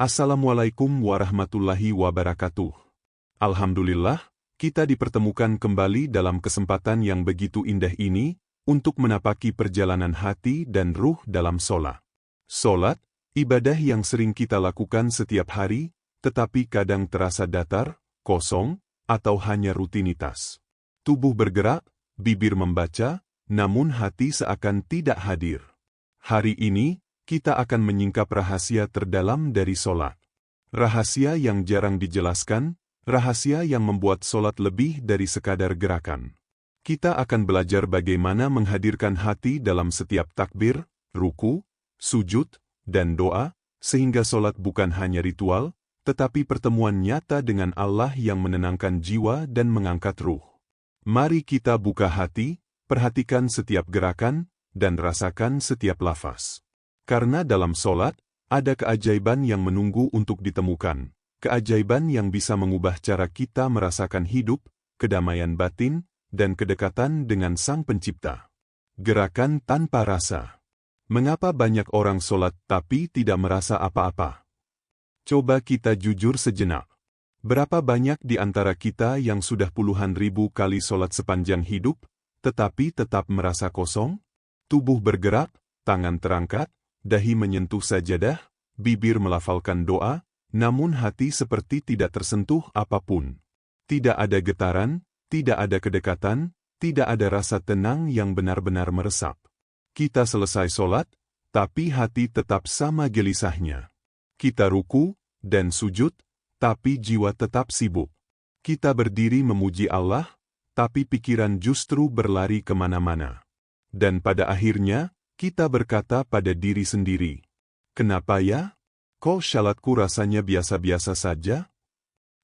Assalamualaikum warahmatullahi wabarakatuh. Alhamdulillah, kita dipertemukan kembali dalam kesempatan yang begitu indah ini, untuk menapaki perjalanan hati dan ruh dalam sholat. Sholat, ibadah yang sering kita lakukan setiap hari, tetapi kadang terasa datar, kosong, atau hanya rutinitas. Tubuh bergerak, bibir membaca, namun hati seakan tidak hadir. Hari ini, kita akan menyingkap rahasia terdalam dari sholat. Rahasia yang jarang dijelaskan, rahasia yang membuat sholat lebih dari sekadar gerakan. Kita akan belajar bagaimana menghadirkan hati dalam setiap takbir, ruku, sujud, dan doa, sehingga sholat bukan hanya ritual, tetapi pertemuan nyata dengan Allah yang menenangkan jiwa dan mengangkat ruh. Mari kita buka hati, perhatikan setiap gerakan, dan rasakan setiap lafaz. Karena dalam sholat, ada keajaiban yang menunggu untuk ditemukan, keajaiban yang bisa mengubah cara kita merasakan hidup, kedamaian batin, dan kedekatan dengan Sang Pencipta. Gerakan tanpa rasa. Mengapa banyak orang sholat tapi tidak merasa apa-apa? Coba kita jujur sejenak. Berapa banyak di antara kita yang sudah puluhan ribu kali sholat sepanjang hidup, tetapi tetap merasa kosong? Tubuh bergerak, tangan terangkat, dahi menyentuh sajadah, bibir melafalkan doa, namun hati seperti tidak tersentuh apapun. Tidak ada getaran, tidak ada kedekatan, tidak ada rasa tenang yang benar-benar meresap. Kita selesai sholat, tapi hati tetap sama gelisahnya. Kita ruku dan sujud, tapi jiwa tetap sibuk. Kita berdiri memuji Allah, tapi pikiran justru berlari kemana-mana. Dan pada akhirnya, kita berkata pada diri sendiri, "Kenapa ya? Kok sholatku rasanya biasa-biasa saja?"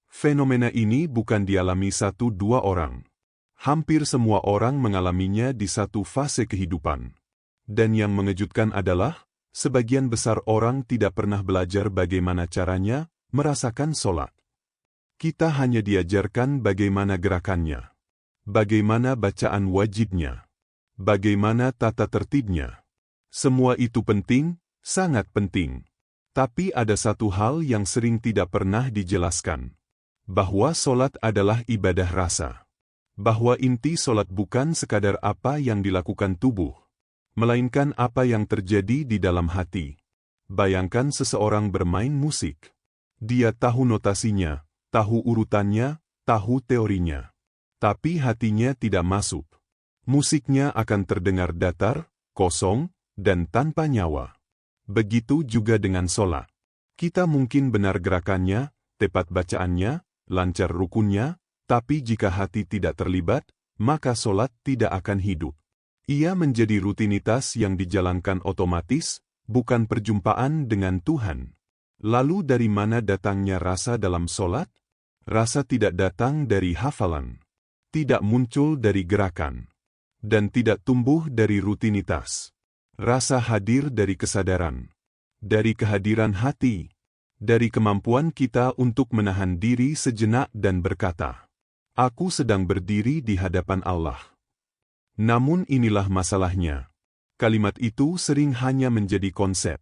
Fenomena ini bukan dialami satu dua orang. Hampir semua orang mengalaminya di satu fase kehidupan. Dan yang mengejutkan adalah, sebagian besar orang tidak pernah belajar bagaimana caranya merasakan sholat. Kita hanya diajarkan bagaimana gerakannya, bagaimana bacaan wajibnya, bagaimana tata tertibnya. Semua itu penting, sangat penting. Tapi ada satu hal yang sering tidak pernah dijelaskan. Bahwa sholat adalah ibadah rasa. Bahwa inti sholat bukan sekadar apa yang dilakukan tubuh, melainkan apa yang terjadi di dalam hati. Bayangkan seseorang bermain musik. Dia tahu notasinya, tahu urutannya, tahu teorinya. Tapi hatinya tidak masuk. Musiknya akan terdengar datar, kosong, dan tanpa nyawa. Begitu juga dengan sholat. Kita mungkin benar gerakannya, tepat bacaannya, lancar rukunnya, tapi jika hati tidak terlibat, maka sholat tidak akan hidup. Ia menjadi rutinitas yang dijalankan otomatis, bukan perjumpaan dengan Tuhan. Lalu dari mana datangnya rasa dalam sholat? Rasa tidak datang dari hafalan, tidak muncul dari gerakan, dan tidak tumbuh dari rutinitas. Rasa hadir dari kesadaran, dari kehadiran hati, dari kemampuan kita untuk menahan diri sejenak dan berkata, "Aku sedang berdiri di hadapan Allah." Namun inilah masalahnya. Kalimat itu sering hanya menjadi konsep,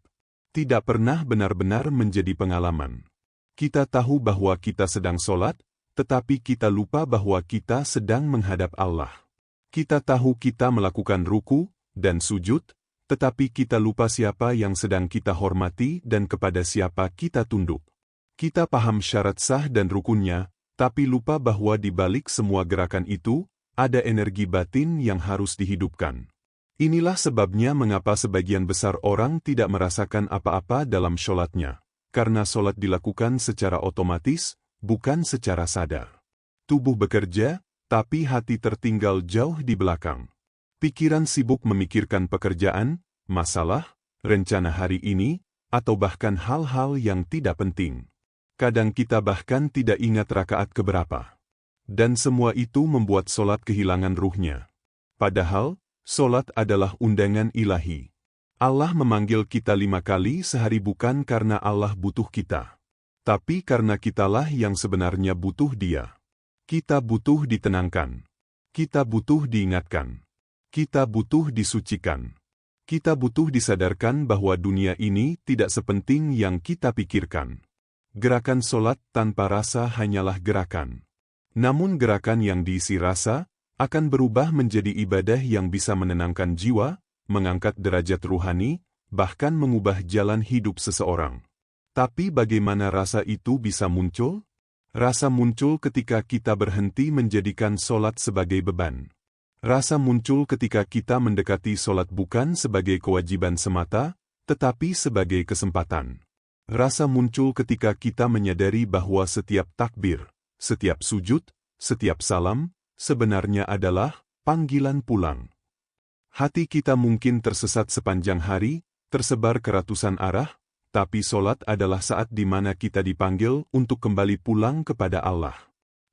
tidak pernah benar-benar menjadi pengalaman. Kita tahu bahwa kita sedang sholat, tetapi kita lupa bahwa kita sedang menghadap Allah. Kita tahu kita melakukan ruku dan sujud, tetapi kita lupa siapa yang sedang kita hormati dan kepada siapa kita tunduk. Kita paham syarat sah dan rukunnya, tapi lupa bahwa di balik semua gerakan itu, ada energi batin yang harus dihidupkan. Inilah sebabnya mengapa sebagian besar orang tidak merasakan apa-apa dalam sholatnya. Karena sholat dilakukan secara otomatis, bukan secara sadar. Tubuh bekerja, tapi hati tertinggal jauh di belakang. Pikiran sibuk memikirkan pekerjaan, masalah, rencana hari ini, atau bahkan hal-hal yang tidak penting. Kadang kita bahkan tidak ingat rakaat keberapa. Dan semua itu membuat sholat kehilangan ruhnya. Padahal, sholat adalah undangan ilahi. Allah memanggil kita 5 kali sehari bukan karena Allah butuh kita, tapi karena kitalah yang sebenarnya butuh Dia. Kita butuh ditenangkan. Kita butuh diingatkan. Kita butuh disucikan. Kita butuh disadarkan bahwa dunia ini tidak sepenting yang kita pikirkan. Gerakan solat tanpa rasa hanyalah gerakan. Namun gerakan yang diisi rasa akan berubah menjadi ibadah yang bisa menenangkan jiwa, mengangkat derajat ruhani, bahkan mengubah jalan hidup seseorang. Tapi bagaimana rasa itu bisa muncul? Rasa muncul ketika kita berhenti menjadikan solat sebagai beban. Rasa muncul ketika kita mendekati solat bukan sebagai kewajiban semata, tetapi sebagai kesempatan. Rasa muncul ketika kita menyadari bahwa setiap takbir, setiap sujud, setiap salam, sebenarnya adalah panggilan pulang. Hati kita mungkin tersesat sepanjang hari, tersebar ke ratusan arah, tapi solat adalah saat di mana kita dipanggil untuk kembali pulang kepada Allah.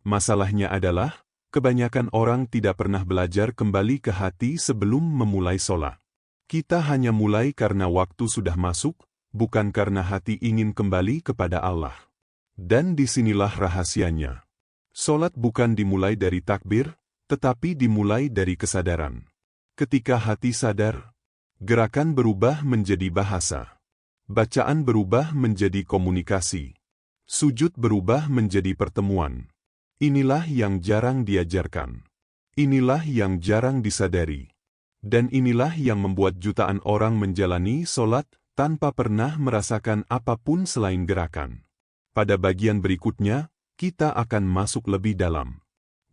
Masalahnya adalah, kebanyakan orang tidak pernah belajar kembali ke hati sebelum memulai solat. Kita hanya mulai karena waktu sudah masuk, bukan karena hati ingin kembali kepada Allah. Dan disinilah rahasianya. Solat bukan dimulai dari takbir, tetapi dimulai dari kesadaran. Ketika hati sadar, gerakan berubah menjadi bahasa. Bacaan berubah menjadi komunikasi. Sujud berubah menjadi pertemuan. Inilah yang jarang diajarkan. Inilah yang jarang disadari. Dan inilah yang membuat jutaan orang menjalani solat tanpa pernah merasakan apapun selain gerakan. Pada bagian berikutnya, kita akan masuk lebih dalam.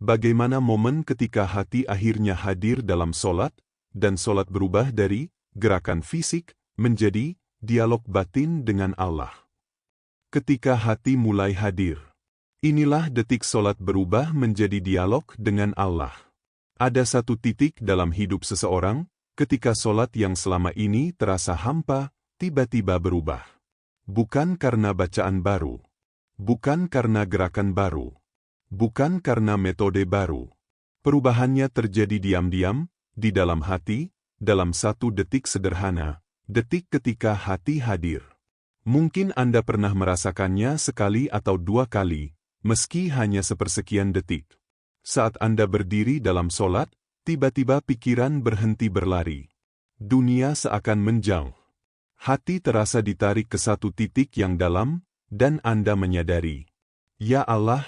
Bagaimana momen ketika hati akhirnya hadir dalam solat, dan solat berubah dari gerakan fisik menjadi dialog batin dengan Allah. Ketika hati mulai hadir, inilah detik solat berubah menjadi dialog dengan Allah. Ada satu titik dalam hidup seseorang, ketika solat yang selama ini terasa hampa, tiba-tiba berubah. Bukan karena bacaan baru. Bukan karena gerakan baru. Bukan karena metode baru. Perubahannya terjadi diam-diam, di dalam hati, dalam satu detik sederhana, detik ketika hati hadir. Mungkin Anda pernah merasakannya sekali atau dua kali, meski hanya sepersekian detik. Saat Anda berdiri dalam solat, tiba-tiba pikiran berhenti berlari. Dunia seakan menjauh. Hati terasa ditarik ke satu titik yang dalam, dan Anda menyadari, "Ya Allah,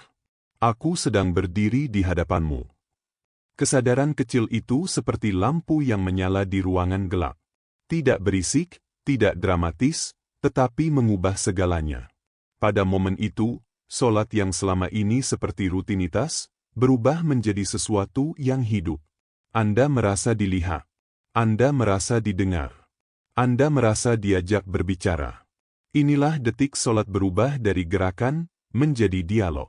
aku sedang berdiri di hadapan-Mu." Kesadaran kecil itu seperti lampu yang menyala di ruangan gelap. Tidak berisik, tidak dramatis, tetapi mengubah segalanya. Pada momen itu, solat yang selama ini seperti rutinitas, berubah menjadi sesuatu yang hidup. Anda merasa dilihat. Anda merasa didengar. Anda merasa diajak berbicara. Inilah detik solat berubah dari gerakan menjadi dialog.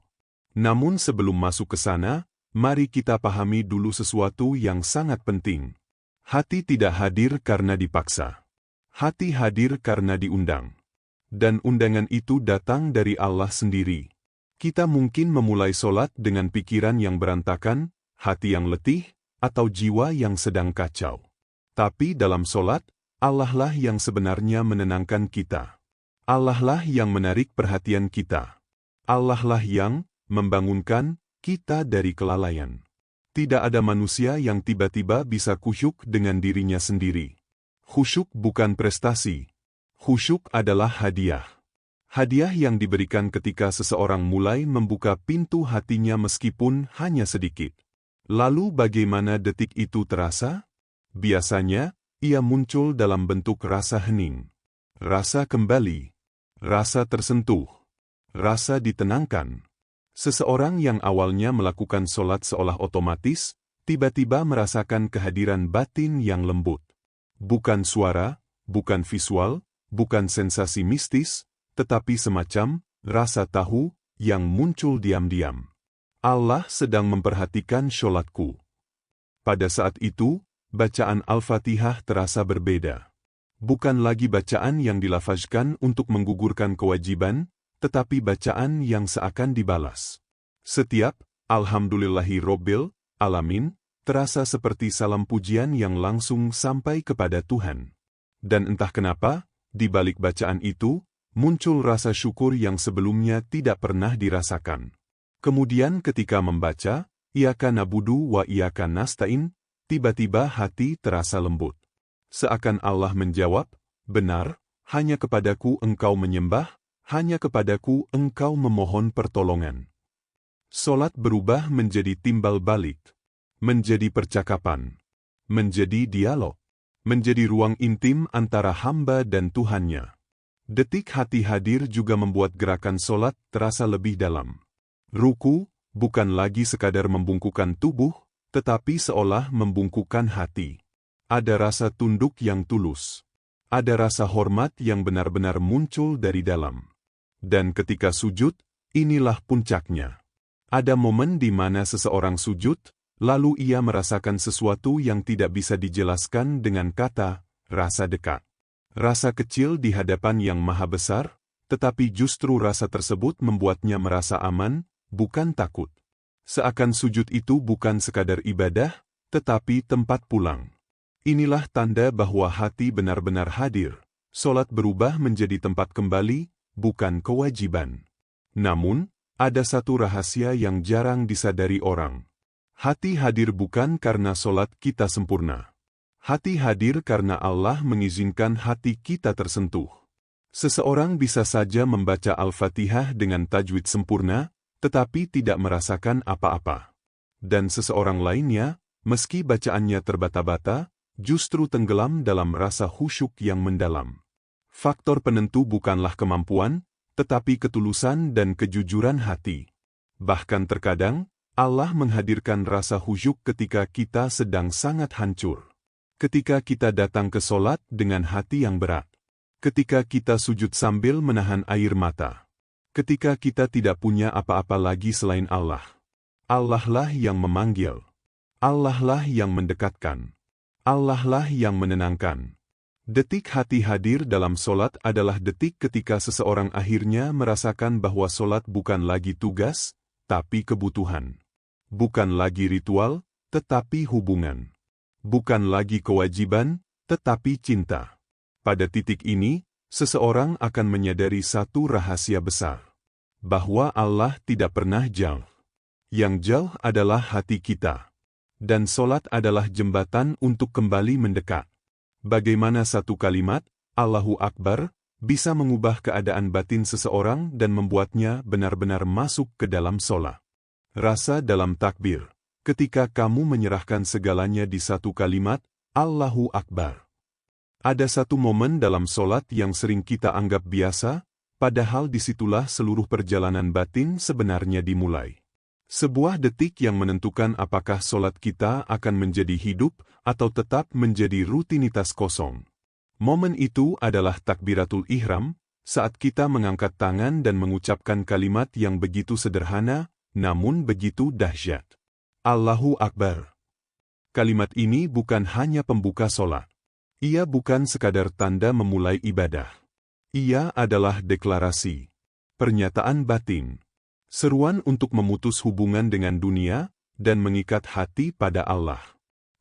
Namun sebelum masuk ke sana, mari kita pahami dulu sesuatu yang sangat penting. Hati tidak hadir karena dipaksa. Hati hadir karena diundang. Dan undangan itu datang dari Allah sendiri. Kita mungkin memulai solat dengan pikiran yang berantakan, hati yang letih, atau jiwa yang sedang kacau. Tapi dalam solat, Allah lah yang sebenarnya menenangkan kita. Allah lah yang menarik perhatian kita. Allah lah yang membangunkan kita dari kelalaian. Tidak ada manusia yang tiba-tiba bisa khusyuk dengan dirinya sendiri. Khusyuk bukan prestasi. Khusyuk adalah hadiah. Hadiah yang diberikan ketika seseorang mulai membuka pintu hatinya meskipun hanya sedikit. Lalu bagaimana detik itu terasa? Biasanya, ia muncul dalam bentuk rasa hening, rasa kembali, rasa tersentuh, rasa ditenangkan. Seseorang yang awalnya melakukan solat seolah otomatis, tiba-tiba merasakan kehadiran batin yang lembut. Bukan suara, bukan visual, bukan sensasi mistis, tetapi semacam rasa tahu yang muncul diam-diam. Allah sedang memperhatikan sholatku. Pada saat itu, bacaan Al-Fatihah terasa berbeda. Bukan lagi bacaan yang dilafazkan untuk menggugurkan kewajiban, tetapi bacaan yang seakan dibalas. Setiap Alhamdulillahi Robbil Alamin terasa seperti salam pujian yang langsung sampai kepada Tuhan. Dan entah kenapa, di balik bacaan itu, muncul rasa syukur yang sebelumnya tidak pernah dirasakan. Kemudian ketika membaca, Iyyaka na'budu wa iyyaka nasta'in, tiba-tiba hati terasa lembut. Seakan Allah menjawab, benar, hanya kepadaku engkau menyembah, hanya kepadaku engkau memohon pertolongan. Solat berubah menjadi timbal balik, menjadi percakapan, menjadi dialog, menjadi ruang intim antara hamba dan Tuhannya. Detik hati hadir juga membuat gerakan solat terasa lebih dalam. Ruku bukan lagi sekadar membungkukkan tubuh, tetapi seolah membungkukkan hati. Ada rasa tunduk yang tulus. Ada rasa hormat yang benar-benar muncul dari dalam. Dan ketika sujud, inilah puncaknya. Ada momen di mana seseorang sujud, lalu ia merasakan sesuatu yang tidak bisa dijelaskan dengan kata, rasa dekat. Rasa kecil di hadapan yang maha besar, tetapi justru rasa tersebut membuatnya merasa aman, bukan takut. Seakan sujud itu bukan sekadar ibadah, tetapi tempat pulang. Inilah tanda bahwa hati benar-benar hadir. Solat berubah menjadi tempat kembali, bukan kewajiban. Namun, ada satu rahasia yang jarang disadari orang. Hati hadir bukan karena solat kita sempurna. Hati hadir karena Allah mengizinkan hati kita tersentuh. Seseorang bisa saja membaca Al-Fatihah dengan tajwid sempurna, tetapi tidak merasakan apa-apa. Dan seseorang lainnya, meski bacaannya terbata-bata, justru tenggelam dalam rasa khusyuk yang mendalam. Faktor penentu bukanlah kemampuan, tetapi ketulusan dan kejujuran hati. Bahkan terkadang, Allah menghadirkan rasa khusyuk ketika kita sedang sangat hancur. Ketika kita datang ke solat dengan hati yang berat. Ketika kita sujud sambil menahan air mata. Ketika kita tidak punya apa-apa lagi selain Allah. Allah lah yang memanggil. Allah lah yang mendekatkan. Allah lah yang menenangkan. Detik hati hadir dalam solat adalah detik ketika seseorang akhirnya merasakan bahwa solat bukan lagi tugas, tapi kebutuhan. Bukan lagi ritual, tetapi hubungan. Bukan lagi kewajiban, tetapi cinta. Pada titik ini, seseorang akan menyadari satu rahasia besar. Bahwa Allah tidak pernah jauh. Yang jauh adalah hati kita. Dan solat adalah jembatan untuk kembali mendekat. Bagaimana satu kalimat, Allahu Akbar, bisa mengubah keadaan batin seseorang dan membuatnya benar-benar masuk ke dalam solat. Rasa dalam takbir. Ketika kamu menyerahkan segalanya di satu kalimat, Allahu Akbar. Ada satu momen dalam solat yang sering kita anggap biasa, padahal disitulah seluruh perjalanan batin sebenarnya dimulai. Sebuah detik yang menentukan apakah solat kita akan menjadi hidup atau tetap menjadi rutinitas kosong. Momen itu adalah takbiratul ihram, saat kita mengangkat tangan dan mengucapkan kalimat yang begitu sederhana, namun begitu dahsyat. Allahu Akbar. Kalimat ini bukan hanya pembuka solat. Ia bukan sekadar tanda memulai ibadah. Ia adalah deklarasi, pernyataan batin, seruan untuk memutus hubungan dengan dunia dan mengikat hati pada Allah.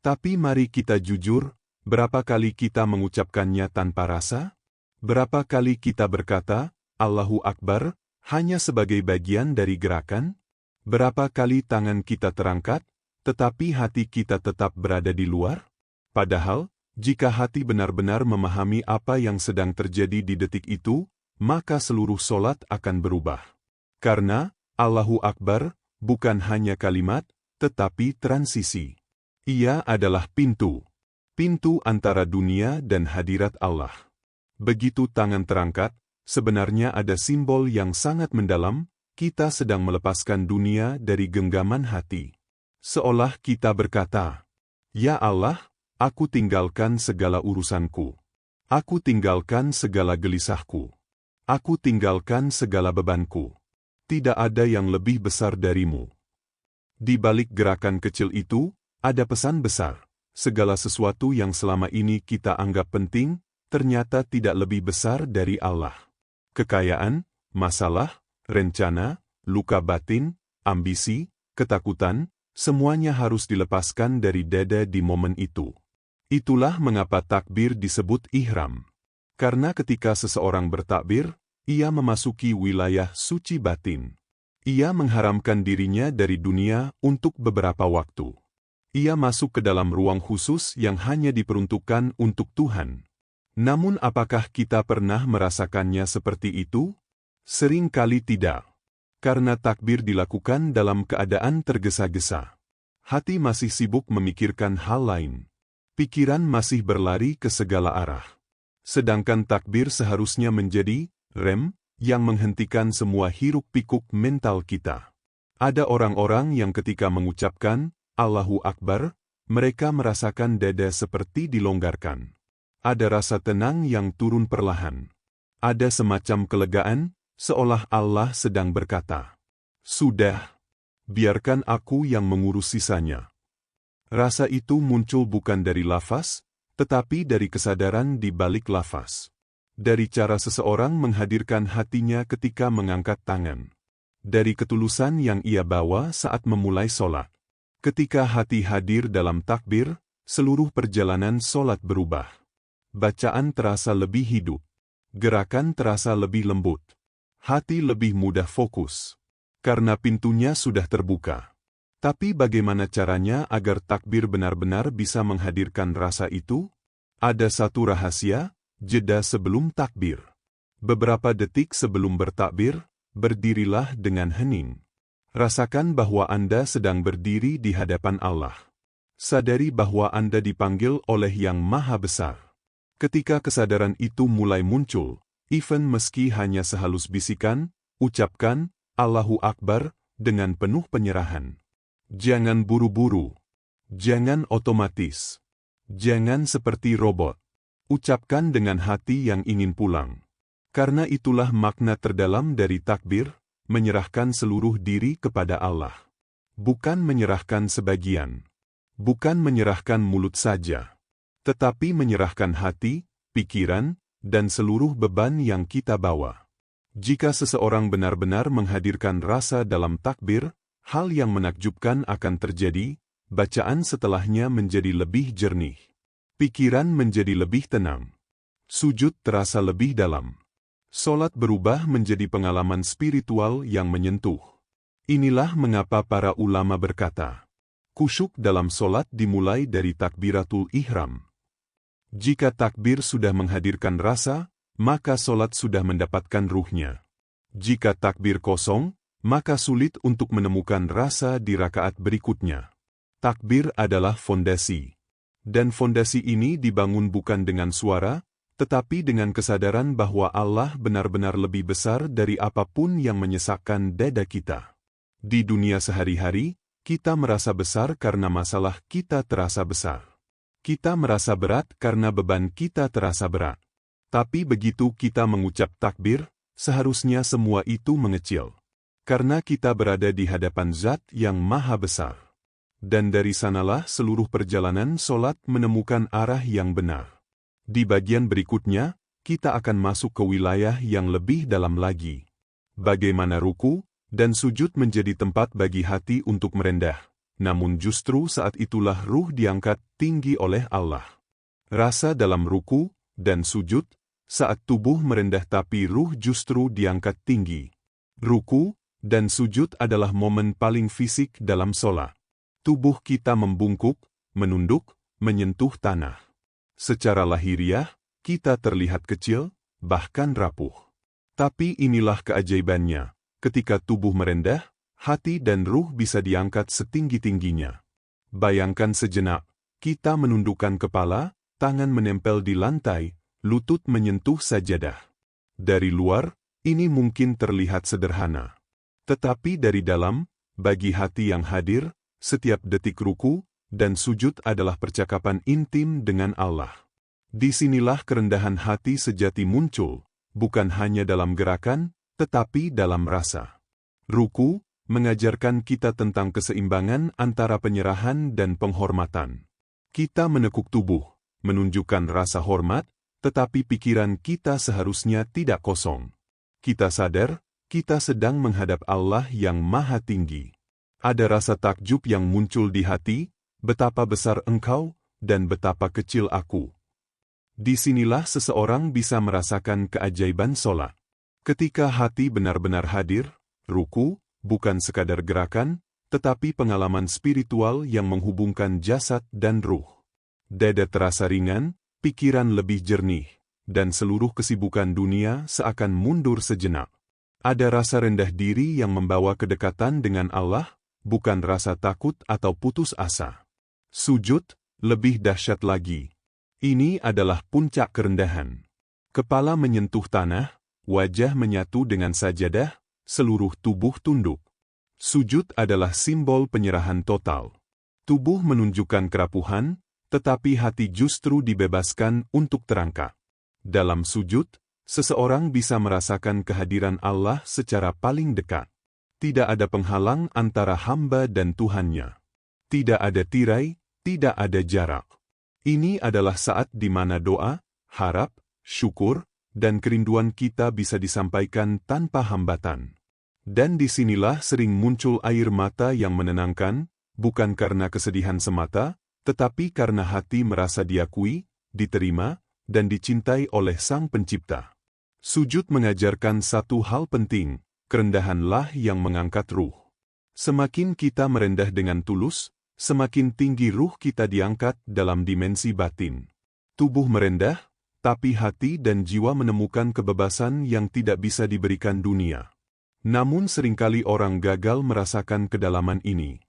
Tapi mari kita jujur, berapa kali kita mengucapkannya tanpa rasa? Berapa kali kita berkata, Allahu Akbar, hanya sebagai bagian dari gerakan? Berapa kali tangan kita terangkat, tetapi hati kita tetap berada di luar? Padahal, jika hati benar-benar memahami apa yang sedang terjadi di detik itu, maka seluruh solat akan berubah. Karena, Allahu Akbar, bukan hanya kalimat, tetapi transisi. Ia adalah pintu. Pintu antara dunia dan hadirat Allah. Begitu tangan terangkat, sebenarnya ada simbol yang sangat mendalam, kita sedang melepaskan dunia dari genggaman hati. Seolah kita berkata, Ya Allah, aku tinggalkan segala urusanku. Aku tinggalkan segala gelisahku. Aku tinggalkan segala bebanku. Tidak ada yang lebih besar darimu. Di balik gerakan kecil itu, ada pesan besar. Segala sesuatu yang selama ini kita anggap penting, ternyata tidak lebih besar dari Allah. Kekayaan, masalah, rencana, luka batin, ambisi, ketakutan, semuanya harus dilepaskan dari dada di momen itu. Itulah mengapa takbir disebut ihram. Karena ketika seseorang bertakbir, ia memasuki wilayah suci batin. Ia mengharamkan dirinya dari dunia untuk beberapa waktu. Ia masuk ke dalam ruang khusus yang hanya diperuntukkan untuk Tuhan. Namun apakah kita pernah merasakannya seperti itu? Sering kali tidak. Karena takbir dilakukan dalam keadaan tergesa-gesa. Hati masih sibuk memikirkan hal lain. Pikiran masih berlari ke segala arah. Sedangkan takbir seharusnya menjadi rem yang menghentikan semua hiruk-pikuk mental kita. Ada orang-orang yang ketika mengucapkan Allahu Akbar, mereka merasakan dada seperti dilonggarkan. Ada rasa tenang yang turun perlahan. Ada semacam kelegaan, seolah Allah sedang berkata, "Sudah, biarkan aku yang mengurus sisanya." Rasa itu muncul bukan dari lafaz, tetapi dari kesadaran di balik lafaz. Dari cara seseorang menghadirkan hatinya ketika mengangkat tangan. Dari ketulusan yang ia bawa saat memulai sholat. Ketika hati hadir dalam takbir, seluruh perjalanan sholat berubah. Bacaan terasa lebih hidup. Gerakan terasa lebih lembut. Hati lebih mudah fokus. Karena pintunya sudah terbuka. Tapi bagaimana caranya agar takbir benar-benar bisa menghadirkan rasa itu? Ada satu rahasia, jeda sebelum takbir. Beberapa detik sebelum bertakbir, berdirilah dengan hening. Rasakan bahwa Anda sedang berdiri di hadapan Allah. Sadari bahwa Anda dipanggil oleh Yang Maha Besar. Ketika kesadaran itu mulai muncul, even meski hanya sehalus bisikan, ucapkan Allahu Akbar dengan penuh penyerahan. Jangan buru-buru. Jangan otomatis. Jangan seperti robot. Ucapkan dengan hati yang ingin pulang. Karena itulah makna terdalam dari takbir, menyerahkan seluruh diri kepada Allah. Bukan menyerahkan sebagian. Bukan menyerahkan mulut saja. Tetapi menyerahkan hati, pikiran, dan seluruh beban yang kita bawa. Jika seseorang benar-benar menghadirkan rasa dalam takbir, hal yang menakjubkan akan terjadi, bacaan setelahnya menjadi lebih jernih. Pikiran menjadi lebih tenang. Sujud terasa lebih dalam. Sholat berubah menjadi pengalaman spiritual yang menyentuh. Inilah mengapa para ulama berkata, khusyuk dalam sholat dimulai dari takbiratul ihram. Jika takbir sudah menghadirkan rasa, maka sholat sudah mendapatkan ruhnya. Jika takbir kosong, maka sulit untuk menemukan rasa di rakaat berikutnya. Takbir adalah fondasi. Dan fondasi ini dibangun bukan dengan suara, tetapi dengan kesadaran bahwa Allah benar-benar lebih besar dari apapun yang menyesakkan dada kita. Di dunia sehari-hari, kita merasa besar karena masalah kita terasa besar. Kita merasa berat karena beban kita terasa berat. Tapi begitu kita mengucap takbir, seharusnya semua itu mengecil. Karena kita berada di hadapan Zat yang Maha Besar. Dan dari sanalah seluruh perjalanan sholat menemukan arah yang benar. Di bagian berikutnya, kita akan masuk ke wilayah yang lebih dalam lagi. Bagaimana ruku dan sujud menjadi tempat bagi hati untuk merendah. Namun justru saat itulah ruh diangkat tinggi oleh Allah. Rasa dalam ruku dan sujud, saat tubuh merendah tapi ruh justru diangkat tinggi. Ruku dan sujud adalah momen paling fisik dalam sholat. Tubuh kita membungkuk, menunduk, menyentuh tanah. Secara lahiriah, kita terlihat kecil, bahkan rapuh. Tapi inilah keajaibannya, ketika tubuh merendah, hati dan ruh bisa diangkat setinggi-tingginya. Bayangkan sejenak, kita menundukkan kepala, tangan menempel di lantai, lutut menyentuh sajadah. Dari luar, ini mungkin terlihat sederhana. Tetapi dari dalam, bagi hati yang hadir, setiap detik ruku dan sujud adalah percakapan intim dengan Allah. Disinilah kerendahan hati sejati muncul, bukan hanya dalam gerakan, tetapi dalam rasa. Ruku mengajarkan kita tentang keseimbangan antara penyerahan dan penghormatan. Kita menekuk tubuh, menunjukkan rasa hormat, tetapi pikiran kita seharusnya tidak kosong. Kita sadar, kita sedang menghadap Allah yang Maha Tinggi. Ada rasa takjub yang muncul di hati, betapa besar Engkau, dan betapa kecil aku. Disinilah seseorang bisa merasakan keajaiban sholat. Ketika hati benar-benar hadir, ruku, bukan sekadar gerakan, tetapi pengalaman spiritual yang menghubungkan jasad dan ruh. Dada terasa ringan, pikiran lebih jernih, dan seluruh kesibukan dunia seakan mundur sejenak. Ada rasa rendah diri yang membawa kedekatan dengan Allah, bukan rasa takut atau putus asa. Sujud, lebih dahsyat lagi. Ini adalah puncak kerendahan. Kepala menyentuh tanah, wajah menyatu dengan sajadah, seluruh tubuh tunduk. Sujud adalah simbol penyerahan total. Tubuh menunjukkan kerapuhan, tetapi hati justru dibebaskan untuk terangkat. Dalam sujud, seseorang bisa merasakan kehadiran Allah secara paling dekat. Tidak ada penghalang antara hamba dan Tuhannya. Tidak ada tirai, tidak ada jarak. Ini adalah saat di mana doa, harap, syukur, dan kerinduan kita bisa disampaikan tanpa hambatan. Dan disinilah sering muncul air mata yang menenangkan, bukan karena kesedihan semata, tetapi karena hati merasa diakui, diterima, dan dicintai oleh Sang Pencipta. Sujud mengajarkan satu hal penting, kerendahanlah yang mengangkat ruh. Semakin kita merendah dengan tulus, semakin tinggi ruh kita diangkat dalam dimensi batin. Tubuh merendah, tapi hati dan jiwa menemukan kebebasan yang tidak bisa diberikan dunia. Namun seringkali orang gagal merasakan kedalaman ini.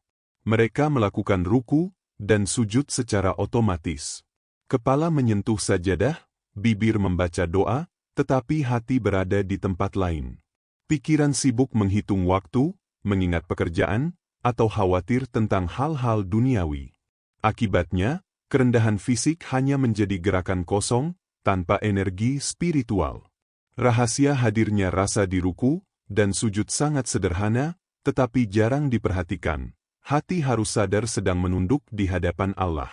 Mereka melakukan ruku dan sujud secara otomatis. Kepala menyentuh sajadah, bibir membaca doa, tetapi hati berada di tempat lain. Pikiran sibuk menghitung waktu, mengingat pekerjaan, atau khawatir tentang hal-hal duniawi. Akibatnya, kerendahan fisik hanya menjadi gerakan kosong, tanpa energi spiritual. Rahasia hadirnya rasa di ruku dan sujud sangat sederhana, tetapi jarang diperhatikan. Hati harus sadar sedang menunduk di hadapan Allah.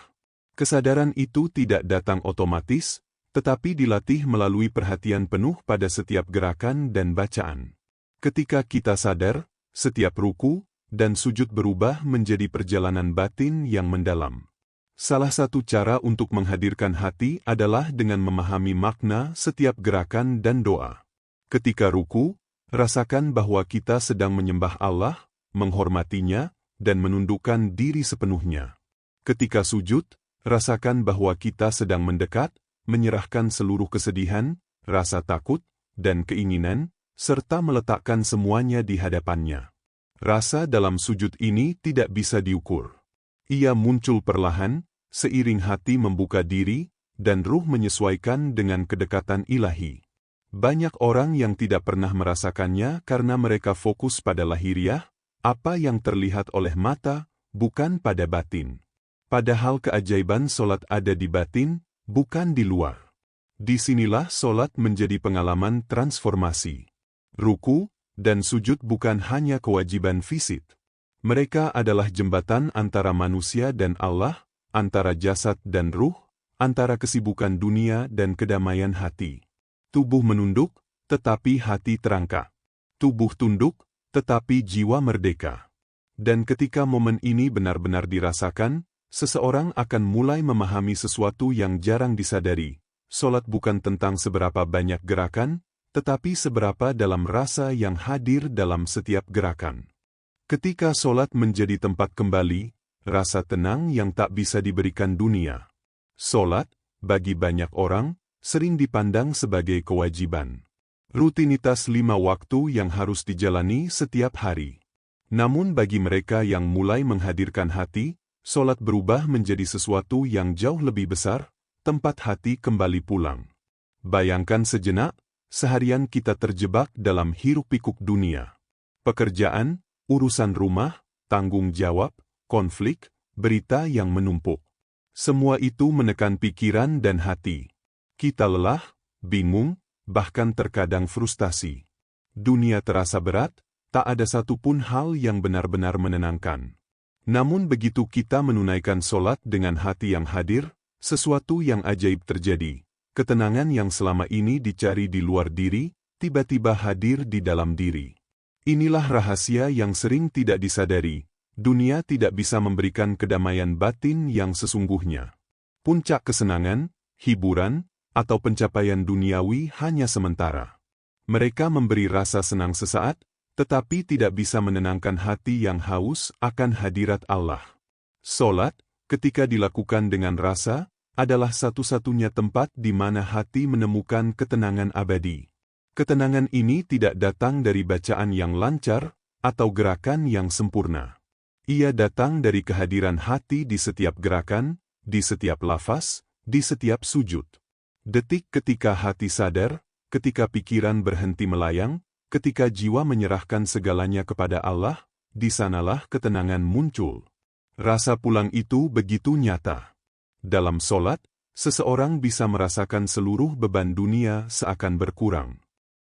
Kesadaran itu tidak datang otomatis, tetapi dilatih melalui perhatian penuh pada setiap gerakan dan bacaan. Ketika kita sadar, setiap ruku dan sujud berubah menjadi perjalanan batin yang mendalam. Salah satu cara untuk menghadirkan hati adalah dengan memahami makna setiap gerakan dan doa. Ketika ruku, rasakan bahwa kita sedang menyembah Allah, menghormatinya, dan menundukkan diri sepenuhnya. Ketika sujud, rasakan bahwa kita sedang mendekat, menyerahkan seluruh kesedihan, rasa takut, dan keinginan, serta meletakkan semuanya di hadapannya. Rasa dalam sujud ini tidak bisa diukur. Ia muncul perlahan, seiring hati membuka diri, dan ruh menyesuaikan dengan kedekatan ilahi. Banyak orang yang tidak pernah merasakannya karena mereka fokus pada lahiriah, apa yang terlihat oleh mata, bukan pada batin. Padahal keajaiban solat ada di batin, bukan di luar. Disinilah solat menjadi pengalaman transformasi. Ruku dan sujud bukan hanya kewajiban fisik. Mereka adalah jembatan antara manusia dan Allah, antara jasad dan ruh, antara kesibukan dunia dan kedamaian hati. Tubuh menunduk, tetapi hati terangkat. Tubuh tunduk, tetapi jiwa merdeka. Dan ketika momen ini benar-benar dirasakan, seseorang akan mulai memahami sesuatu yang jarang disadari. Solat bukan tentang seberapa banyak gerakan, tetapi seberapa dalam rasa yang hadir dalam setiap gerakan. Ketika solat menjadi tempat kembali, rasa tenang yang tak bisa diberikan dunia. Solat, bagi banyak orang, sering dipandang sebagai kewajiban. Rutinitas 5 waktu yang harus dijalani setiap hari. Namun bagi mereka yang mulai menghadirkan hati, solat berubah menjadi sesuatu yang jauh lebih besar, tempat hati kembali pulang. Bayangkan sejenak, seharian kita terjebak dalam hiruk-pikuk dunia. Pekerjaan, urusan rumah, tanggung jawab, konflik, berita yang menumpuk. Semua itu menekan pikiran dan hati. Kita lelah, bingung, bahkan terkadang frustasi. Dunia terasa berat, tak ada satupun hal yang benar-benar menenangkan. Namun begitu kita menunaikan solat dengan hati yang hadir, sesuatu yang ajaib terjadi. Ketenangan yang selama ini dicari di luar diri, tiba-tiba hadir di dalam diri. Inilah rahasia yang sering tidak disadari. Dunia tidak bisa memberikan kedamaian batin yang sesungguhnya. Puncak kesenangan, hiburan, atau pencapaian duniawi hanya sementara. Mereka memberi rasa senang sesaat, tetapi tidak bisa menenangkan hati yang haus akan hadirat Allah. Solat, ketika dilakukan dengan rasa, adalah satu-satunya tempat di mana hati menemukan ketenangan abadi. Ketenangan ini tidak datang dari bacaan yang lancar atau gerakan yang sempurna. Ia datang dari kehadiran hati di setiap gerakan, di setiap lafaz, di setiap sujud. Detik ketika hati sadar, ketika pikiran berhenti melayang, ketika jiwa menyerahkan segalanya kepada Allah, di sanalah ketenangan muncul. Rasa pulang itu begitu nyata. Dalam solat, seseorang bisa merasakan seluruh beban dunia seakan berkurang.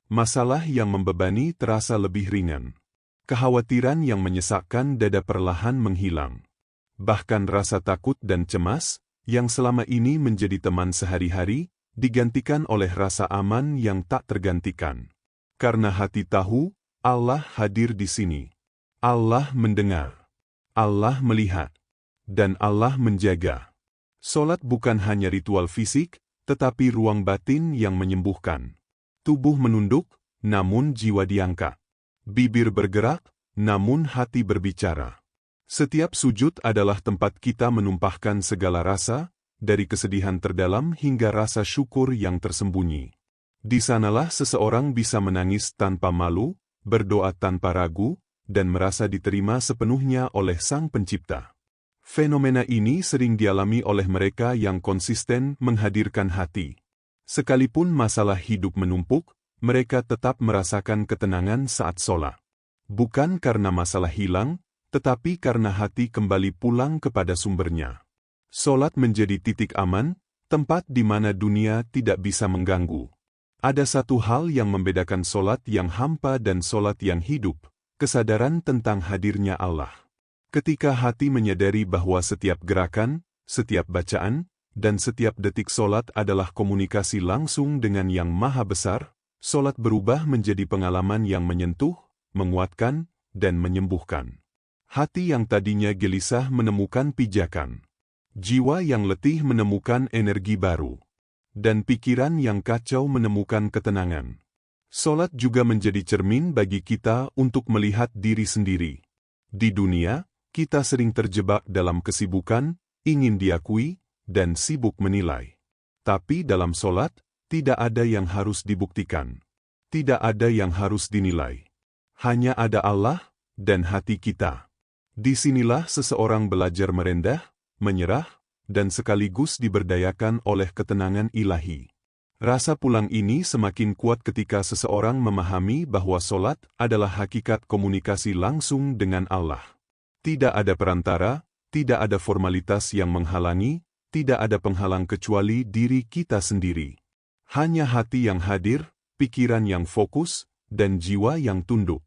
Masalah yang membebani terasa lebih ringan. Kekhawatiran yang menyesakkan dada perlahan menghilang. Bahkan rasa takut dan cemas, yang selama ini menjadi teman sehari-hari, digantikan oleh rasa aman yang tak tergantikan. Karena hati tahu, Allah hadir di sini. Allah mendengar. Allah melihat. Dan Allah menjaga. Solat bukan hanya ritual fisik, tetapi ruang batin yang menyembuhkan. Tubuh menunduk, namun jiwa diangkat. Bibir bergerak, namun hati berbicara. Setiap sujud adalah tempat kita menumpahkan segala rasa, dari kesedihan terdalam hingga rasa syukur yang tersembunyi. Di sanalah seseorang bisa menangis tanpa malu, berdoa tanpa ragu, dan merasa diterima sepenuhnya oleh Sang Pencipta. Fenomena ini sering dialami oleh mereka yang konsisten menghadirkan hati. Sekalipun masalah hidup menumpuk, mereka tetap merasakan ketenangan saat sholat. Bukan karena masalah hilang, tetapi karena hati kembali pulang kepada sumbernya. Sholat menjadi titik aman, tempat di mana dunia tidak bisa mengganggu. Ada satu hal yang membedakan sholat yang hampa dan sholat yang hidup, kesadaran tentang hadirnya Allah. Ketika hati menyadari bahwa setiap gerakan, setiap bacaan, dan setiap detik sholat adalah komunikasi langsung dengan Yang Maha Besar, sholat berubah menjadi pengalaman yang menyentuh, menguatkan, dan menyembuhkan. Hati yang tadinya gelisah menemukan pijakan. Jiwa yang letih menemukan energi baru. Dan pikiran yang kacau menemukan ketenangan. Sholat juga menjadi cermin bagi kita untuk melihat diri sendiri. Di dunia, kita sering terjebak dalam kesibukan, ingin diakui, dan sibuk menilai. Tapi dalam sholat, tidak ada yang harus dibuktikan. Tidak ada yang harus dinilai. Hanya ada Allah dan hati kita. Disinilah seseorang belajar merendah, menyerah, dan sekaligus diberdayakan oleh ketenangan ilahi. Rasa pulang ini semakin kuat ketika seseorang memahami bahwa sholat adalah hakikat komunikasi langsung dengan Allah. Tidak ada perantara, tidak ada formalitas yang menghalangi, tidak ada penghalang kecuali diri kita sendiri. Hanya hati yang hadir, pikiran yang fokus, dan jiwa yang tunduk.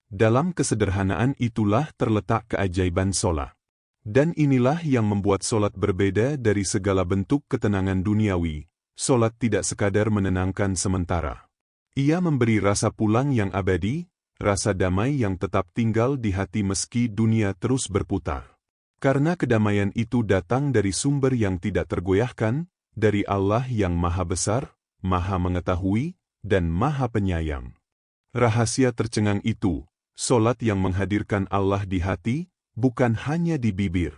Dalam kesederhanaan itulah terletak keajaiban sholat. Dan inilah yang membuat sholat berbeda dari segala bentuk ketenangan duniawi. Sholat tidak sekadar menenangkan sementara. Ia memberi rasa pulang yang abadi, rasa damai yang tetap tinggal di hati meski dunia terus berputar. Karena kedamaian itu datang dari sumber yang tidak tergoyahkan, dari Allah yang Maha Besar, Maha Mengetahui, dan Maha Penyayang. Rahasia tercengang itu, sholat yang menghadirkan Allah di hati, bukan hanya di bibir.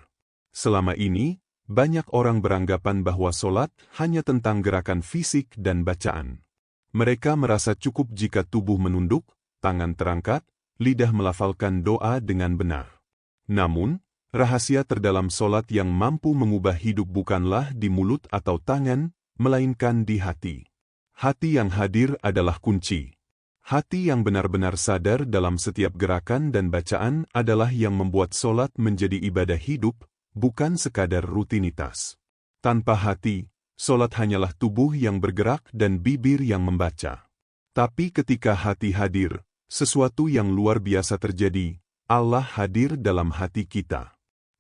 Selama ini, banyak orang beranggapan bahwa sholat hanya tentang gerakan fisik dan bacaan. Mereka merasa cukup jika tubuh menunduk, tangan terangkat, lidah melafalkan doa dengan benar. Namun, rahasia terdalam sholat yang mampu mengubah hidup bukanlah di mulut atau tangan, melainkan di hati. Hati yang hadir adalah kunci. Hati yang benar-benar sadar dalam setiap gerakan dan bacaan adalah yang membuat sholat menjadi ibadah hidup, bukan sekadar rutinitas. Tanpa hati, sholat hanyalah tubuh yang bergerak dan bibir yang membaca. Tapi ketika hati hadir, sesuatu yang luar biasa terjadi, Allah hadir dalam hati kita.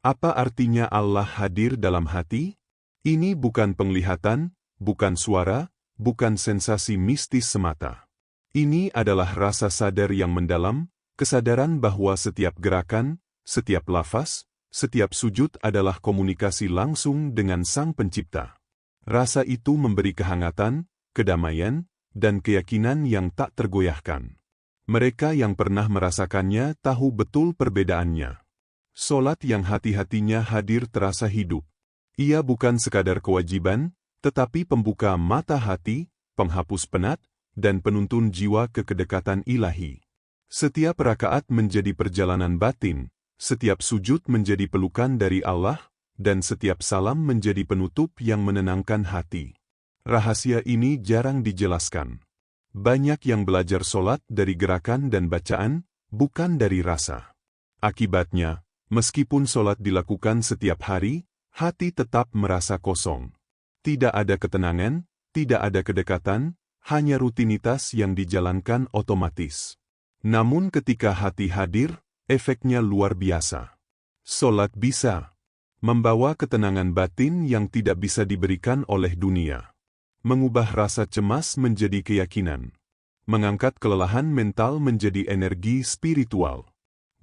Apa artinya Allah hadir dalam hati? Ini bukan penglihatan, bukan suara, bukan sensasi mistis semata. Ini adalah rasa sadar yang mendalam, kesadaran bahwa setiap gerakan, setiap lafaz, setiap sujud adalah komunikasi langsung dengan Sang Pencipta. Rasa itu memberi kehangatan, kedamaian, dan keyakinan yang tak tergoyahkan. Mereka yang pernah merasakannya tahu betul perbedaannya. Solat yang hati-hatinya hadir terasa hidup. Ia bukan sekadar kewajiban, tetapi pembuka mata hati, penghapus penat, dan penuntun jiwa ke kedekatan ilahi. Setiap rakaat menjadi perjalanan batin, setiap sujud menjadi pelukan dari Allah, dan setiap salam menjadi penutup yang menenangkan hati. Rahasia ini jarang dijelaskan. Banyak yang belajar solat dari gerakan dan bacaan, bukan dari rasa. Akibatnya, meskipun solat dilakukan setiap hari, hati tetap merasa kosong. Tidak ada ketenangan, tidak ada kedekatan, hanya rutinitas yang dijalankan otomatis. Namun ketika hati hadir, efeknya luar biasa. Solat bisa membawa ketenangan batin yang tidak bisa diberikan oleh dunia. Mengubah rasa cemas menjadi keyakinan. Mengangkat kelelahan mental menjadi energi spiritual.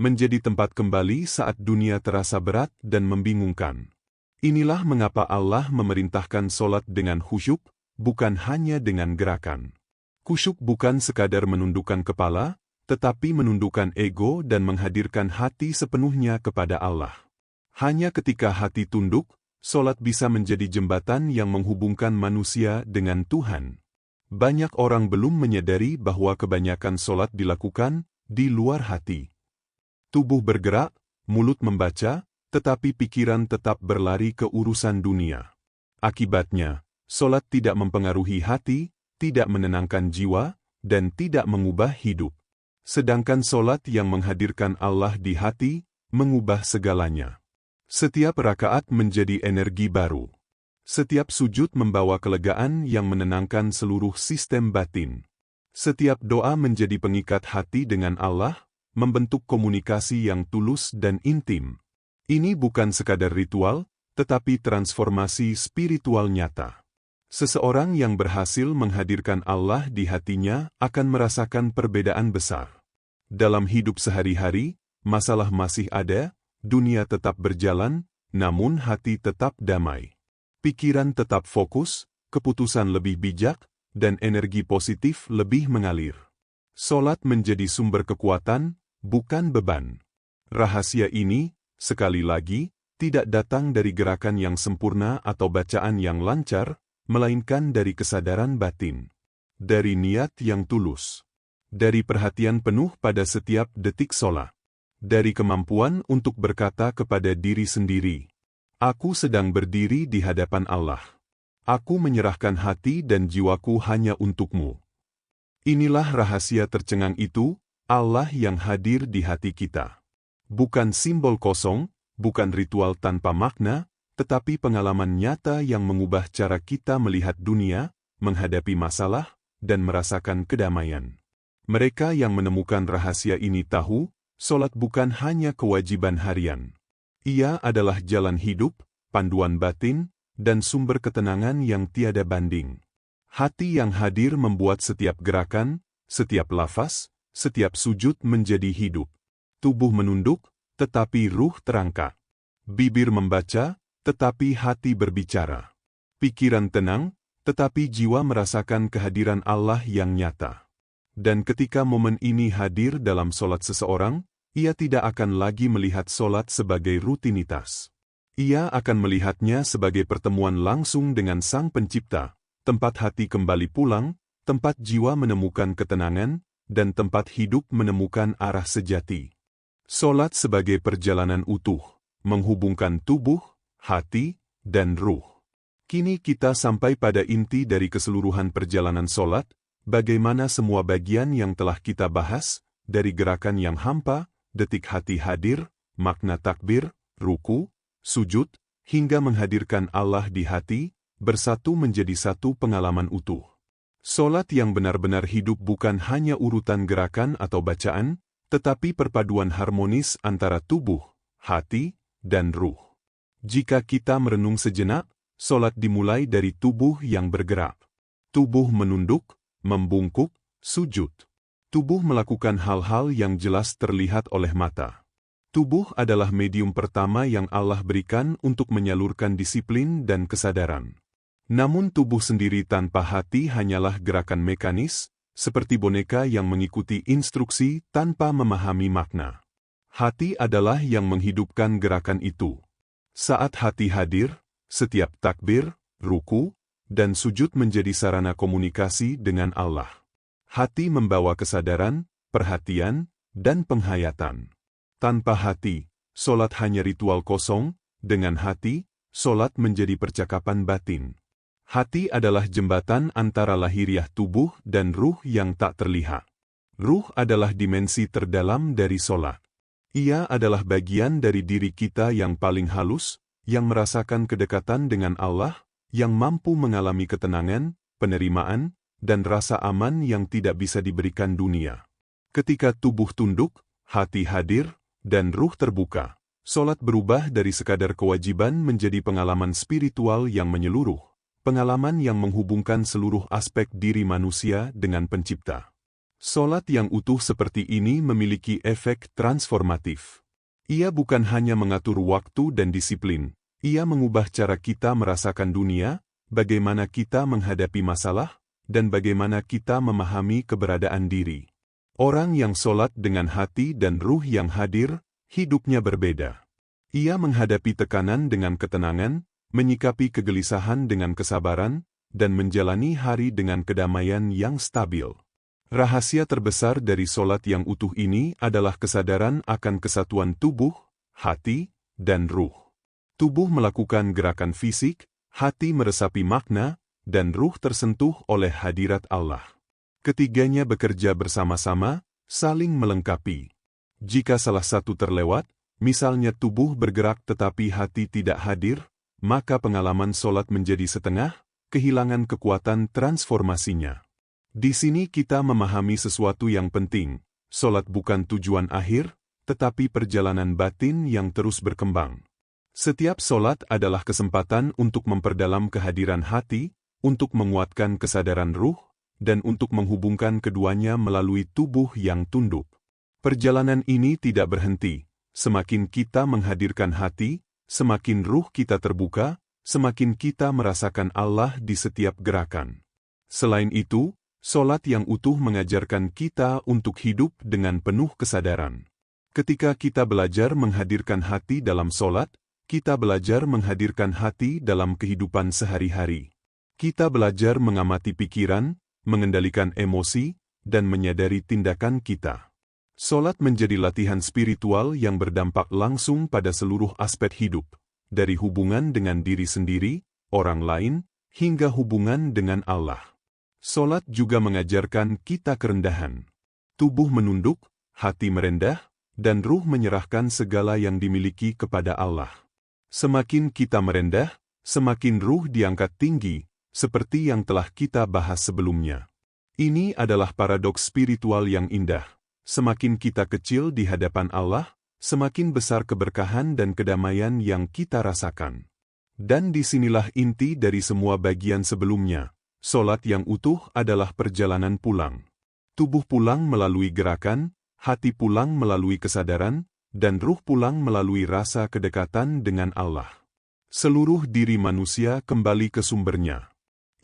Menjadi tempat kembali saat dunia terasa berat dan membingungkan. Inilah mengapa Allah memerintahkan solat dengan khusyuk, bukan hanya dengan gerakan. Khusyuk bukan sekadar menundukkan kepala, tetapi menundukkan ego dan menghadirkan hati sepenuhnya kepada Allah. Hanya ketika hati tunduk, solat bisa menjadi jembatan yang menghubungkan manusia dengan Tuhan. Banyak orang belum menyadari bahwa kebanyakan solat dilakukan di luar hati. Tubuh bergerak, mulut membaca, tetapi pikiran tetap berlari ke urusan dunia. Akibatnya, solat tidak mempengaruhi hati, tidak menenangkan jiwa, dan tidak mengubah hidup. Sedangkan solat yang menghadirkan Allah di hati, mengubah segalanya. Setiap rakaat menjadi energi baru. Setiap sujud membawa kelegaan yang menenangkan seluruh sistem batin. Setiap doa menjadi pengikat hati dengan Allah, membentuk komunikasi yang tulus dan intim. Ini bukan sekadar ritual, tetapi transformasi spiritual nyata. Seseorang yang berhasil menghadirkan Allah di hatinya akan merasakan perbedaan besar. Dalam hidup sehari-hari, masalah masih ada, dunia tetap berjalan, namun hati tetap damai. Pikiran tetap fokus, keputusan lebih bijak, dan energi positif lebih mengalir. Solat menjadi sumber kekuatan, bukan beban. Rahasia ini, sekali lagi, tidak datang dari gerakan yang sempurna atau bacaan yang lancar, melainkan dari kesadaran batin. Dari niat yang tulus. Dari perhatian penuh pada setiap detik solat. Dari kemampuan untuk berkata kepada diri sendiri, "Aku sedang berdiri di hadapan Allah. Aku menyerahkan hati dan jiwaku hanya untukmu." Inilah rahasia tercengang itu, Allah yang hadir di hati kita. Bukan simbol kosong, bukan ritual tanpa makna, tetapi pengalaman nyata yang mengubah cara kita melihat dunia, menghadapi masalah, dan merasakan kedamaian. Mereka yang menemukan rahasia ini tahu, solat bukan hanya kewajiban harian. Ia adalah jalan hidup, panduan batin, dan sumber ketenangan yang tiada banding. Hati yang hadir membuat setiap gerakan, setiap lafaz, setiap sujud menjadi hidup. Tubuh menunduk, tetapi ruh terangkat. Bibir membaca, tetapi hati berbicara. Pikiran tenang, tetapi jiwa merasakan kehadiran Allah yang nyata. Dan ketika momen ini hadir dalam solat seseorang, ia tidak akan lagi melihat solat sebagai rutinitas. Ia akan melihatnya sebagai pertemuan langsung dengan Sang Pencipta, tempat hati kembali pulang, tempat jiwa menemukan ketenangan, dan tempat hidup menemukan arah sejati. Solat sebagai perjalanan utuh, menghubungkan tubuh, hati, dan ruh. Kini kita sampai pada inti dari keseluruhan perjalanan solat, bagaimana semua bagian yang telah kita bahas, dari gerakan yang hampa, detik hati hadir, makna takbir, ruku, sujud, hingga menghadirkan Allah di hati, bersatu menjadi satu pengalaman utuh. Solat yang benar-benar hidup bukan hanya urutan gerakan atau bacaan, tetapi perpaduan harmonis antara tubuh, hati, dan ruh. Jika kita merenung sejenak, solat dimulai dari tubuh yang bergerak. Tubuh menunduk, membungkuk, sujud. Tubuh melakukan hal-hal yang jelas terlihat oleh mata. Tubuh adalah medium pertama yang Allah berikan untuk menyalurkan disiplin dan kesadaran. Namun tubuh sendiri tanpa hati hanyalah gerakan mekanis, seperti boneka yang mengikuti instruksi tanpa memahami makna. Hati adalah yang menghidupkan gerakan itu. Saat hati hadir, setiap takbir, ruku, dan sujud menjadi sarana komunikasi dengan Allah. Hati membawa kesadaran, perhatian, dan penghayatan. Tanpa hati, solat hanya ritual kosong. Dengan hati, solat menjadi percakapan batin. Hati adalah jembatan antara lahiriah tubuh dan ruh yang tak terlihat. Ruh adalah dimensi terdalam dari solat. Ia adalah bagian dari diri kita yang paling halus, yang merasakan kedekatan dengan Allah, yang mampu mengalami ketenangan, penerimaan, dan rasa aman yang tidak bisa diberikan dunia. Ketika tubuh tunduk, hati hadir, dan ruh terbuka, solat berubah dari sekadar kewajiban menjadi pengalaman spiritual yang menyeluruh. Pengalaman yang menghubungkan seluruh aspek diri manusia dengan Pencipta. Solat yang utuh seperti ini memiliki efek transformatif. Ia bukan hanya mengatur waktu dan disiplin, ia mengubah cara kita merasakan dunia, bagaimana kita menghadapi masalah, dan bagaimana kita memahami keberadaan diri. Orang yang solat dengan hati dan ruh yang hadir, hidupnya berbeda. Ia menghadapi tekanan dengan ketenangan, menyikapi kegelisahan dengan kesabaran, dan menjalani hari dengan kedamaian yang stabil. Rahasia terbesar dari solat yang utuh ini adalah kesadaran akan kesatuan tubuh, hati, dan ruh. Tubuh melakukan gerakan fisik, hati meresapi makna, dan ruh tersentuh oleh hadirat Allah. Ketiganya bekerja bersama-sama, saling melengkapi. Jika salah satu terlewat, misalnya tubuh bergerak tetapi hati tidak hadir, maka pengalaman solat menjadi setengah, kehilangan kekuatan transformasinya. Di sini kita memahami sesuatu yang penting, solat bukan tujuan akhir, tetapi perjalanan batin yang terus berkembang. Setiap solat adalah kesempatan untuk memperdalam kehadiran hati, untuk menguatkan kesadaran ruh, dan untuk menghubungkan keduanya melalui tubuh yang tunduk. Perjalanan ini tidak berhenti, semakin kita menghadirkan hati, semakin ruh kita terbuka, semakin kita merasakan Allah di setiap gerakan. Selain itu, solat yang utuh mengajarkan kita untuk hidup dengan penuh kesadaran. Ketika kita belajar menghadirkan hati dalam solat, kita belajar menghadirkan hati dalam kehidupan sehari-hari. Kita belajar mengamati pikiran, mengendalikan emosi, dan menyadari tindakan kita. Solat menjadi latihan spiritual yang berdampak langsung pada seluruh aspek hidup, dari hubungan dengan diri sendiri, orang lain, hingga hubungan dengan Allah. Solat juga mengajarkan kita kerendahan. Tubuh menunduk, hati merendah, dan ruh menyerahkan segala yang dimiliki kepada Allah. Semakin kita merendah, semakin ruh diangkat tinggi, seperti yang telah kita bahas sebelumnya. Ini adalah paradoks spiritual yang indah. Semakin kita kecil di hadapan Allah, semakin besar keberkahan dan kedamaian yang kita rasakan. Dan disinilah inti dari semua bagian sebelumnya. Solat yang utuh adalah perjalanan pulang. Tubuh pulang melalui gerakan, hati pulang melalui kesadaran, dan ruh pulang melalui rasa kedekatan dengan Allah. Seluruh diri manusia kembali ke sumbernya.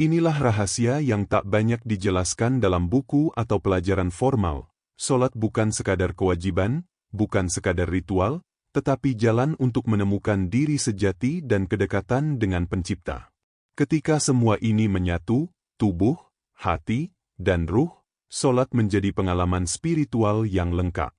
Inilah rahasia yang tak banyak dijelaskan dalam buku atau pelajaran formal. Solat bukan sekadar kewajiban, bukan sekadar ritual, tetapi jalan untuk menemukan diri sejati dan kedekatan dengan Pencipta. Ketika semua ini menyatu, tubuh, hati, dan ruh, solat menjadi pengalaman spiritual yang lengkap.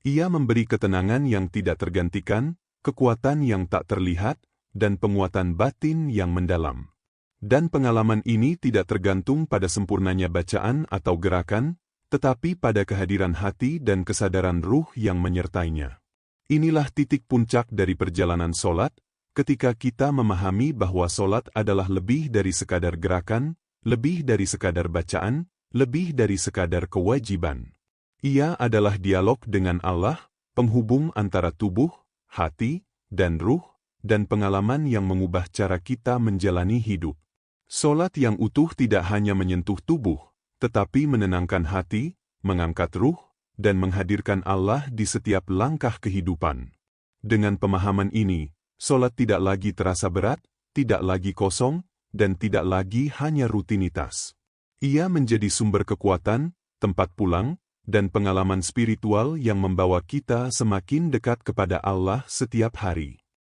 Ia memberi ketenangan yang tidak tergantikan, kekuatan yang tak terlihat, dan penguatan batin yang mendalam. Dan pengalaman ini tidak tergantung pada sempurnanya bacaan atau gerakan, tetapi pada kehadiran hati dan kesadaran ruh yang menyertainya. Inilah titik puncak dari perjalanan solat, ketika kita memahami bahwa solat adalah lebih dari sekadar gerakan, lebih dari sekadar bacaan, lebih dari sekadar kewajiban. Ia adalah dialog dengan Allah, penghubung antara tubuh, hati, dan ruh, dan pengalaman yang mengubah cara kita menjalani hidup. Solat yang utuh tidak hanya menyentuh tubuh, tetapi menenangkan hati, mengangkat ruh, dan menghadirkan Allah di setiap langkah kehidupan. Dengan pemahaman ini, solat tidak lagi terasa berat, tidak lagi kosong, dan tidak lagi hanya rutinitas. Ia menjadi sumber kekuatan, tempat pulang, dan pengalaman spiritual yang membawa kita semakin dekat kepada Allah setiap hari.